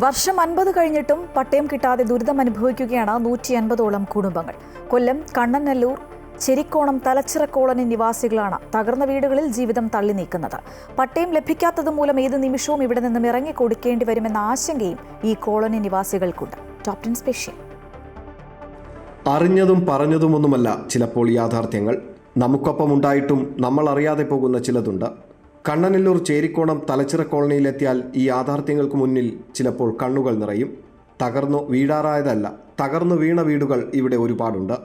വർഷം 50 കഴിഞ്ഞിട്ടും പട്ടയം കിട്ടാതെ ദുരിതം അനുഭവിക്കുകയാണ് 150ഓളം കുടുംബങ്ങൾ. കൊല്ലം കണ്ണനല്ലൂർ ചെരിക്കോണം തലച്ചിറ കോളനി നിവാസികളാണ് തകർന്ന വീടുകളിൽ ജീവിതം തള്ളി നീക്കുന്നത്. പട്ടയം ലഭിക്കാത്തതുമൂലം ഏത് നിമിഷവും ഇവിടെ നിന്നും ഇറങ്ങി കൊടുക്കേണ്ടി വരുമെന്ന ആശങ്കയും ഈ കോളനി നിവാസികൾക്കുണ്ട്. Top 10 special. അറിഞ്ഞതും പറഞ്ഞതുമൊന്നുമല്ല ചിലപ്പോൾ യാഥാർത്ഥ്യങ്ങൾ. നമുക്കൊപ്പം ഉണ്ടായിട്ടും നമ്മൾ അറിയാതെ പോകുന്ന ചിലതുണ്ട്. കണ്ണനല്ലൂർ ചേരിക്കോണം തലച്ചിറ കോളനിയിലെത്തിയാൽ ഈ യാഥാർത്ഥ്യങ്ങൾക്ക് മുന്നിൽ ചിലപ്പോൾ കണ്ണുകൾ നിറയും. തകർന്നു വീഴാറായതല്ല, തകർന്നു വീണ വീടുകൾ ഇവിടെ ഒരുപാടുണ്ട്.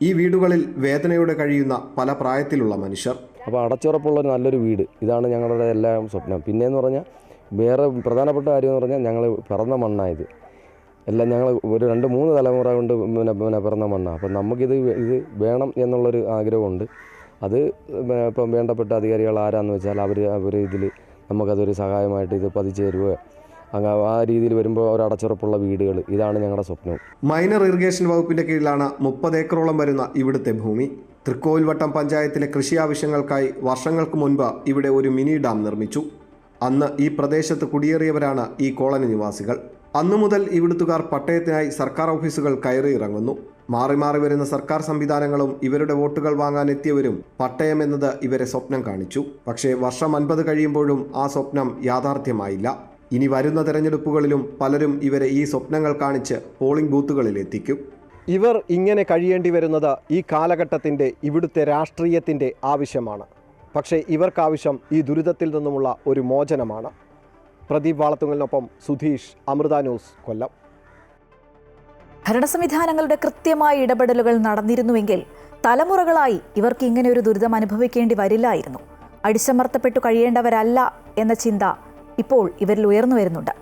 ഈ വീടുകളിൽ വേദനയോടെ കഴിയുന്ന പല പ്രായത്തിലുള്ള മനുഷ്യർ. അപ്പോൾ അടച്ചുറപ്പുള്ളൊരു നല്ലൊരു വീട്, ഇതാണ് ഞങ്ങളുടെ എല്ലാം സ്വപ്നം. പിന്നെയെന്ന് പറഞ്ഞാൽ വേറെ പ്രധാനപ്പെട്ട കാര്യമെന്ന് പറഞ്ഞാൽ ഞങ്ങൾ പിറന്ന മണ്ണായത് എല്ലാം ഞങ്ങൾ ഒരു 2-3 തലമുറ കൊണ്ട് പിറന്ന മണ്ണാണ്. അപ്പം നമുക്കിത് വേണം എന്നുള്ളൊരു ആഗ്രഹമുണ്ട്. അത് ഇപ്പം വേണ്ടപ്പെട്ട അധികാരികൾ ആരാന്ന് വെച്ചാൽ അവർ ഇതിൽ നമുക്കതൊരു സഹായമായിട്ട് ഇത് പതിച്ചു തരുവോ, ആ രീതിയിൽ വരുമ്പോൾ ഒരു അടച്ചുറപ്പുള്ള വീടുകൾ, ഇതാണ് ഞങ്ങളുടെ സ്വപ്നം. മൈനർ ഇറിഗേഷൻ വകുപ്പിന്റെ കീഴിലാണ് 30 ഏക്കറോളം വരുന്ന ഇവിടുത്തെ ഭൂമി. തൃക്കോവിൽവട്ടം പഞ്ചായത്തിലെ കൃഷി ആവശ്യങ്ങൾക്കായി വർഷങ്ങൾക്ക് മുൻപ് ഇവിടെ ഒരു മിനി ഡാം നിർമ്മിച്ചു. അന്ന് ഈ പ്രദേശത്ത് കുടിയേറിയവരാണ് ഈ കോളനി നിവാസികൾ. അന്നു മുതൽ ഇവിടുത്തുകാർ പട്ടയത്തിനായി സർക്കാർ ഓഫീസുകൾ കയറി ഇറങ്ങുന്നു. മാറി മാറി വരുന്ന സർക്കാർ സംവിധാനങ്ങളും ഇവരുടെ വോട്ടുകൾ വാങ്ങാൻ എത്തിയവരും പട്ടയം എന്നത് ഇവരെ സ്വപ്നം കാണിച്ചു. പക്ഷേ വർഷം 50 കഴിയുമ്പോഴും ആ സ്വപ്നം യാഥാർത്ഥ്യമായില്ല. ഇനി വരുന്ന തെരഞ്ഞെടുപ്പുകളിലും പലരും ഇവരെ ഈ സ്വപ്നങ്ങൾ കാണിച്ച് പോളിംഗ് ബൂത്തുകളിൽ എത്തിക്കും. ഇവർ ഇങ്ങനെ കഴിയേണ്ടി വരുന്നത് ഈ കാലഘട്ടത്തിൻ്റെ ഇവിടുത്തെ രാഷ്ട്രീയത്തിൻ്റെ ആവശ്യമാണ്. പക്ഷേ ഇവർക്കാവശ്യം ഈ ദുരിതത്തിൽ നിന്നുമുള്ള ഒരു മോചനമാണ്. പ്രദീപ് വാളത്തുങ്ങലിനൊപ്പം സുധീഷ്, അമൃത ന്യൂസ്, കൊല്ലം. ഭരണ സംവിധാനങ്ങളുടെ കൃത്യമായ ഇടപെടലുകൾ നടന്നിരുന്നുവെങ്കിൽ തലമുറകളായി ഇവർക്ക് ഇങ്ങനെ ഒരു ദുരിതം അനുഭവിക്കേണ്ടി വരില്ലായിരുന്നു. അടിച്ചമർത്തപ്പെട്ടു കഴിയേണ്ടവരല്ല എന്ന ചിന്ത ഇപ്പോൾ ഇവരിൽ ഉയർന്നു വരുന്നുണ്ട്.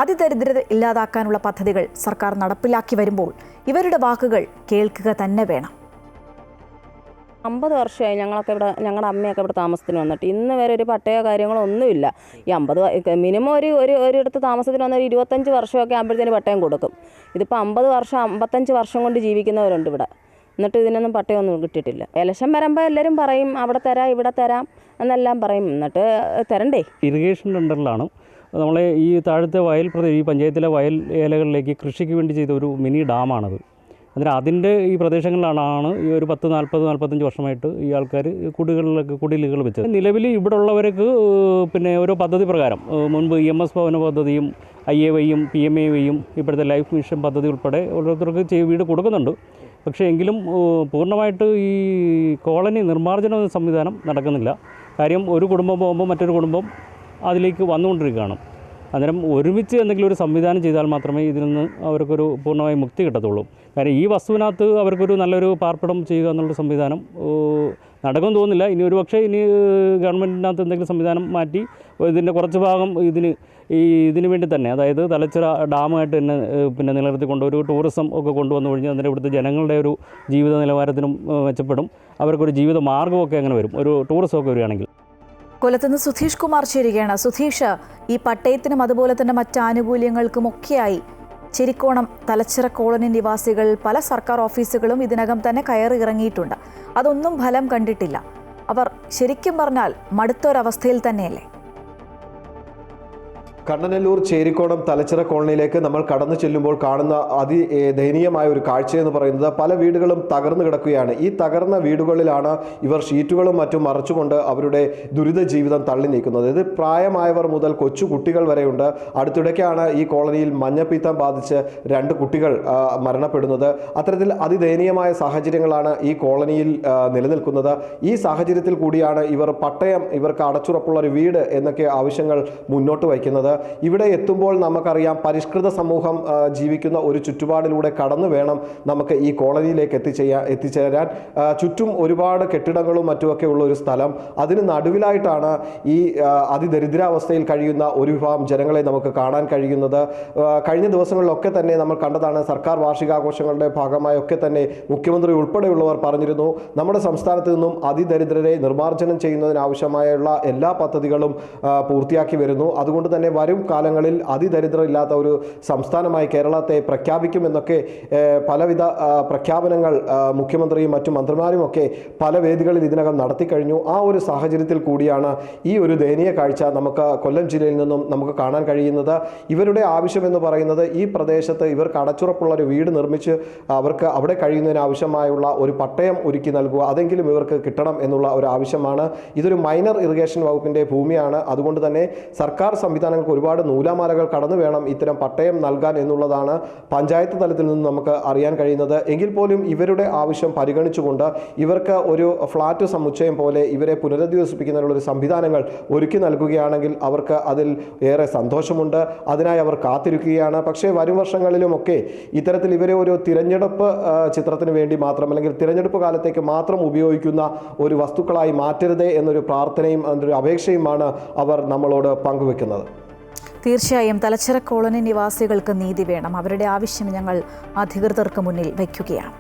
അതിദരിദ്രത ഇല്ലാതാക്കാനുള്ള പദ്ധതികൾ സർക്കാർ നടപ്പിലാക്കി വരുമ്പോൾ ഇവരുടെ വാക്കുകൾ കേൾക്കുക തന്നെ വേണം. 50 വർഷമായി ഞങ്ങളുടെ അമ്മയൊക്കെ ഇവിടെ താമസത്തിന് വന്നിട്ട് ഇന്ന് വരെ ഒരു പട്ടയോ കാര്യങ്ങളോ ഒന്നുമില്ല. ഈ 50 മിനിമം ഒരിടത്ത് താമസത്തിന് വന്ന 25 വർഷമൊക്കെ ആകുമ്പോഴത്തേന് പട്ടയം കൊടുക്കും. ഇതിപ്പോൾ 50 വർഷം 55 വർഷം കൊണ്ട് ജീവിക്കുന്നവരുണ്ട് ഇവിടെ. എന്നിട്ട് ഇതിനൊന്നും പട്ടയമൊന്നും കിട്ടിയിട്ടില്ല. ഇലക്ഷൻ വരുമ്പോൾ എല്ലാവരും പറയും അവിടെ തരാം ഇവിടെ തരാം എന്നെല്ലാം പറയും. എന്നിട്ട് തരണ്ടേ? ഇറിഗേഷൻ അണ്ടറിലാണ് നമ്മളെ ഈ താഴത്തെ വയൽ ഈ പഞ്ചായത്തിലെ വയൽ ഏലകളിലേക്ക് കൃഷിക്ക് വേണ്ടി ചെയ്ത ഒരു മിനി ഡാമാണത്. അതിൻ്റെ ഈ പ്രദേശങ്ങളിലാണ് ഈ ഒരു 40-45 വർഷമായിട്ട് ഈ ആൾക്കാർ കുടിലുകൾ വെച്ചത്. നിലവിൽ ഇവിടെ ഉള്ളവർക്ക് പിന്നെ ഓരോ പദ്ധതി പ്രകാരം മുൻപ് EMS ഭവന പദ്ധതിയും IAYയും PMAYയും ഇപ്പോഴത്തെ ലൈഫ് മിഷൻ പദ്ധതി ഉൾപ്പെടെ ഓരോരുത്തർക്ക് വീട് കൊടുക്കുന്നുണ്ട്. പക്ഷേ എങ്കിലും പൂർണ്ണമായിട്ട് ഈ കോളനി നിർമ്മാർജ്ജന സംവിധാനം നടക്കുന്നില്ല. കാര്യം ഒരു കുടുംബം പോകുമ്പോൾ മറ്റൊരു കുടുംബം അതിലേക്ക് വന്നുകൊണ്ടിരിക്കുകയാണ്. അന്നേരം ഒരുമിച്ച് എന്തെങ്കിലും ഒരു സംവിധാനം ചെയ്താൽ മാത്രമേ ഇതിൽ നിന്ന് അവർക്കൊരു പൂർണ്ണമായി മുക്തി കിട്ടത്തുള്ളൂ. കാര്യം ഈ വസ്തുവിനകത്ത് അവർക്കൊരു നല്ലൊരു പാർപ്പിടം ചെയ്യുക എന്നുള്ള സംവിധാനം നടക്കുമെന്ന് തോന്നുന്നില്ല. ഇനി ഒരു പക്ഷേ ഗവൺമെൻറ്റിനകത്ത് എന്തെങ്കിലും സംവിധാനം മാറ്റി ഇതിൻ്റെ കുറച്ച് ഭാഗം ഇതിന് വേണ്ടി തന്നെ, അതായത് തലച്ചിറ ഡാമായിട്ട് തന്നെ പിന്നെ നിലനിർത്തിക്കൊണ്ട് ഒരു ടൂറിസം ഒക്കെ കൊണ്ടുവന്നു കഴിഞ്ഞാൽ അന്നേരം ഇവിടുത്തെ ജനങ്ങളുടെ ഒരു ജീവിത നിലവാരത്തിനും മെച്ചപ്പെടും. അവർക്കൊരു ജീവിത മാർഗ്ഗമൊക്കെ അങ്ങനെ വരും, ഒരു ടൂറിസമൊക്കെ വരികയാണെങ്കിൽ. കൊല്ലത്തുനിന്ന് സുധീഷ് കുമാർ ചേരുകയാണ്. സുധീഷ്, ഈ പട്ടയത്തിനും അതുപോലെ തന്നെ മറ്റ് ആനുകൂല്യങ്ങൾക്കുമൊക്കെയായി ചെരിക്കോണം തലച്ചിറ കോളനി നിവാസികൾ പല സർക്കാർ ഓഫീസുകളും ഇതിനകം തന്നെ കയറി ഇറങ്ങിയിട്ടുണ്ട്. അതൊന്നും ഫലം കണ്ടിട്ടില്ല. അവർ ശരിക്കും പറഞ്ഞാൽ മടുത്തൊരവസ്ഥയിൽ തന്നെയല്ലേ? കണ്ണനല്ലൂർ ചേരിക്കോണം തലച്ചിറ കോളനിയിലേക്ക് നമ്മൾ കടന്നു ചെല്ലുമ്പോൾ കാണുന്ന ദയനീയമായ ഒരു കാഴ്ചയെന്ന് പറയുന്നത് പല വീടുകളും തകർന്നു കിടക്കുകയാണ്. ഈ തകർന്ന വീടുകളിലാണ് ഇവർ ഷീറ്റുകളും മറ്റും മറച്ചുകൊണ്ട് അവരുടെ ദുരിത ജീവിതം തള്ളി നീക്കുന്നത്. ഇത് പ്രായമായവർ മുതൽ കൊച്ചു കുട്ടികൾ വരെയുണ്ട്. അടുത്തിടയ്ക്കാണ് ഈ കോളനിയിൽ മഞ്ഞപ്പിത്തം ബാധിച്ച് 2 കുട്ടികൾ മരണപ്പെടുന്നത്. അത്തരത്തിൽ അതിദയനീയമായ സാഹചര്യങ്ങളാണ് ഈ കോളനിയിൽ നിലനിൽക്കുന്നത്. ഈ സാഹചര്യത്തിൽ കൂടിയാണ് ഇവർ പട്ടയം, ഇവർക്ക് അടച്ചുറപ്പുള്ള ഒരു വീട് എന്നൊക്കെ ആവശ്യങ്ങൾ മുന്നോട്ട് വയ്ക്കുന്നത്. ഇവിടെ എത്തുമ്പോൾ നമുക്കറിയാം, പരിഷ്കൃത സമൂഹം ജീവിക്കുന്ന ഒരു ചുറ്റുപാടിലൂടെ കടന്നു വേണം നമുക്ക് ഈ കോളനിയിലേക്ക് എത്തിച്ചേരാൻ. ചുറ്റും ഒരുപാട് കെട്ടിടങ്ങളും മറ്റുമൊക്കെ ഉള്ള ഒരു സ്ഥലം. അതിന് നടുവിലായിട്ടാണ് ഈ അതിദരിദ്രാവസ്ഥയിൽ കഴിയുന്ന ഒരു വിഭാഗം ജനങ്ങളെ നമുക്ക് കാണാൻ കഴിയുന്നത്. കഴിഞ്ഞ ദിവസങ്ങളിലൊക്കെ തന്നെ നമ്മൾ കണ്ടതാണ്, സർക്കാർ വാർഷികാഘോഷങ്ങളുടെ ഭാഗമായൊക്കെ തന്നെ മുഖ്യമന്ത്രി ഉൾപ്പെടെയുള്ളവർ പറഞ്ഞിരുന്നു, നമ്മുടെ സംസ്ഥാനത്ത് നിന്നും അതിദരിദ്രരെ നിർമ്മാർജ്ജനം ചെയ്യുന്നതിനാവശ്യമായുള്ള എല്ലാ പദ്ധതികളും പൂർത്തിയാക്കി വരുന്നു. അതുകൊണ്ട് തന്നെ വരും കാലങ്ങളിൽ അതിദരിദ്രമില്ലാത്ത ഒരു സംസ്ഥാനമായി കേരളത്തെ പ്രഖ്യാപിക്കുമെന്നൊക്കെ പലവിധ പ്രഖ്യാപനങ്ങൾ മുഖ്യമന്ത്രിയും മറ്റു മന്ത്രിമാരുമൊക്കെ പല വേദികളിൽ ഇതിനകം നടത്തിക്കഴിഞ്ഞു. ആ ഒരു സാഹചര്യത്തിൽ കൂടിയാണ് ഈ ഒരു ദയനീയ കാഴ്ച നമുക്ക് കൊല്ലം ജില്ലയിൽ നിന്നും നമുക്ക് കാണാൻ കഴിയുന്നത്. ഇവരുടെ ആവശ്യമെന്ന് പറയുന്നത് ഈ പ്രദേശത്ത് ഇവർക്ക് അടച്ചുറപ്പുള്ള ഒരു വീട് നിർമ്മിച്ച് അവർക്ക് അവിടെ കഴിയുന്നതിന് ആവശ്യമായുള്ള ഒരു പട്ടയം ഒരുക്കി നൽകുക, അതെങ്കിലും ഇവർക്ക് കിട്ടണം എന്നുള്ള ഒരു ആവശ്യമാണ്. ഇതൊരു മൈനർ ഇറിഗേഷൻ വകുപ്പിൻ്റെ ഭൂമിയാണ്. അതുകൊണ്ട് തന്നെ സർക്കാർ സംവിധാനങ്ങൾക്ക് ഒരുപാട് നൂലാമാലകൾ കടന്നു വേണം ഇത്തരം പട്ടയം നൽകാൻ എന്നുള്ളതാണ് പഞ്ചായത്ത് തലത്തിൽ നിന്ന് നമുക്ക് അറിയാൻ കഴിയുന്നത്. എങ്കിൽ പോലും ഇവരുടെ ആവശ്യം പരിഗണിച്ചുകൊണ്ട് ഇവർക്ക് ഒരു ഫ്ലാറ്റ് സമുച്ചയം പോലെ ഇവരെ പുനരധിവസിപ്പിക്കുന്നതിനുള്ള ഒരു സംവിധാനങ്ങൾ ഒരുക്കി നൽകുകയാണെങ്കിൽ അവർക്ക് അതിൽ ഏറെ സന്തോഷമുണ്ട്. അതിനായി അവർ കാത്തിരിക്കുകയാണ്. പക്ഷേ വരും വർഷങ്ങളിലുമൊക്കെ ഇത്തരത്തിൽ ഇവരെ ഒരു തിരഞ്ഞെടുപ്പ് ചിത്രത്തിന് വേണ്ടി മാത്രം അല്ലെങ്കിൽ തിരഞ്ഞെടുപ്പ് കാലത്തേക്ക് മാത്രം ഉപയോഗിക്കുന്ന ഒരു വസ്തുക്കളായി മാറ്റരുതേ എന്നൊരു പ്രാർത്ഥനയും അതിൻ്റെ അപേക്ഷയുമാണ് അവർ നമ്മളോട് പങ്കുവെക്കുന്നത്. തീർച്ചയായും തലച്ചിറ കോളനി നിവാസികൾക്ക് നീതി വേണം. അവരുടെ ആവശ്യം ഞങ്ങൾ അധികൃതർക്ക് മുന്നിൽ വയ്ക്കുകയാണ്.